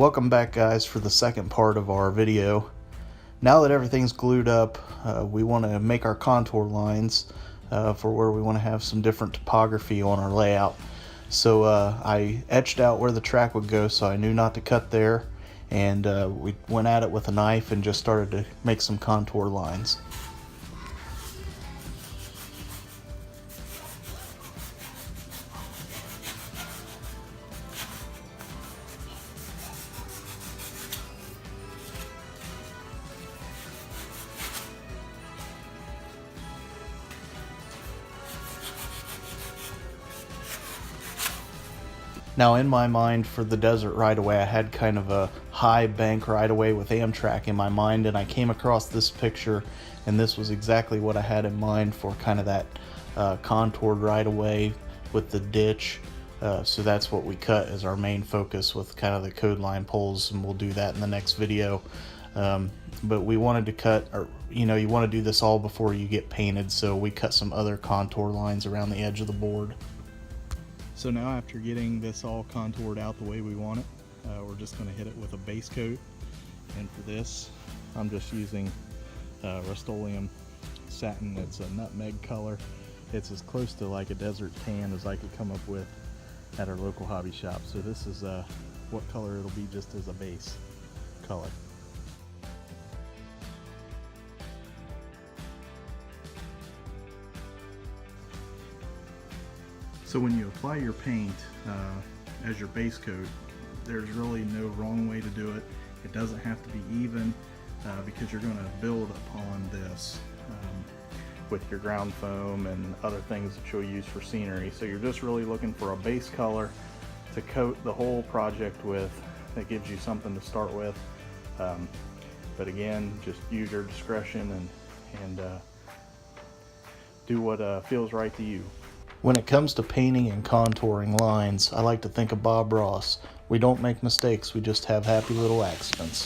Welcome back, guys, for the second part of our video. Now that everything's glued up, we want to make our contour lines for where we want to have some different topography on our layout. So I etched out where the track would go, so I knew not to cut there, and we went at it with a knife and just started to make some contour lines. Now, in my mind, for the desert right-of-way, I had kind of a high bank right-of-way with Amtrak in my mind, and I came across this picture, and this was exactly what I had in mind for kind of that contoured right-of-way with the ditch. So that's what we cut as our main focus with kind of the code line poles, and we'll do that in the next video. But we wanted to cut, or you want to do this all before you get painted, so we cut some other contour lines around the edge of the board. So now, after getting this all contoured out the way we want it, we're just going to hit it with a base coat. And for this, I'm just using Rust-Oleum satin. It's a nutmeg color. It's as close to like a desert tan as I could come up with at our local hobby shop. So this is what color it'll be just as a base color. So when you apply your paint as your base coat, there's really no wrong way to do it. It doesn't have to be even because you're going to build upon this with your ground foam and other things that you'll use for scenery. So you're just really looking for a base color to coat the whole project with that gives you something to start with. But again, just use your discretion and do what feels right to you. When it comes to painting and contouring lines, I like to think of Bob Ross. We don't make mistakes, we just have happy little accidents.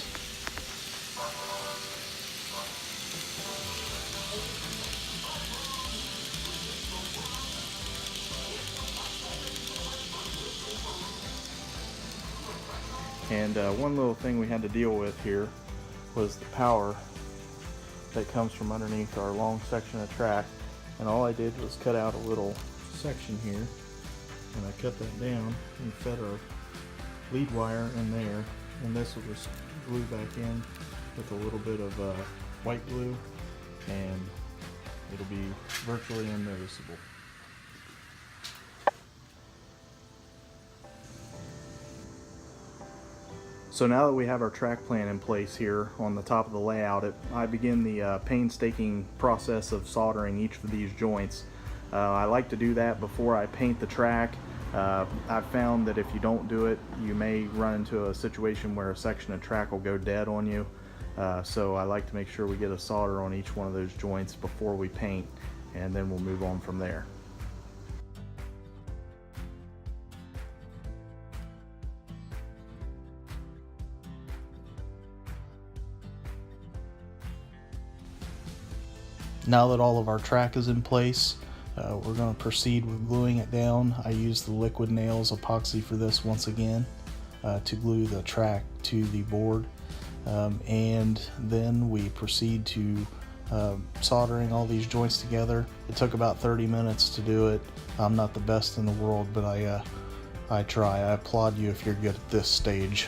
And one little thing we had to deal with here was the power that comes from underneath our long section of track. And all I did was cut out a little section here, and I cut that down and fed our lead wire in there, and this will just glue back in with a little bit of white glue, and it'll be virtually unnoticeable. So now that we have our track plan in place here on the top of the layout, I begin the painstaking process of soldering each of these joints. I like to do that before I paint the track. I've found that if you don't do it, you may run into a situation where a section of track will go dead on you. So I like to make sure we get a solder on each one of those joints before we paint, and then we'll move on from there. Now that all of our track is in place, we're going to proceed with gluing it down. I use the liquid nails epoxy for this once again to glue the track to the board, and then we proceed to soldering all these joints together. It took about 30 minutes to do it. I'm not the best in the world, but I try. I applaud you if you're good at this stage.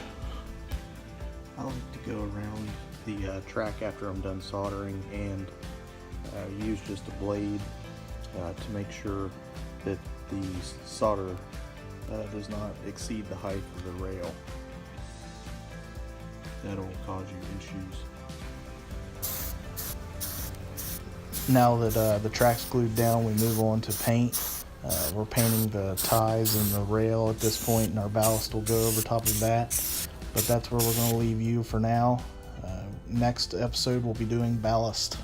I like to go around the track after I'm done soldering and use just a blade to make sure that the solder does not exceed the height of the rail. That'll cause you issues. Now that the track's glued down, we move on to paint. We're painting the ties and the rail at this point, and our ballast will go over top of that. But that's where we're going to leave you for now. Next episode, we'll be doing ballast.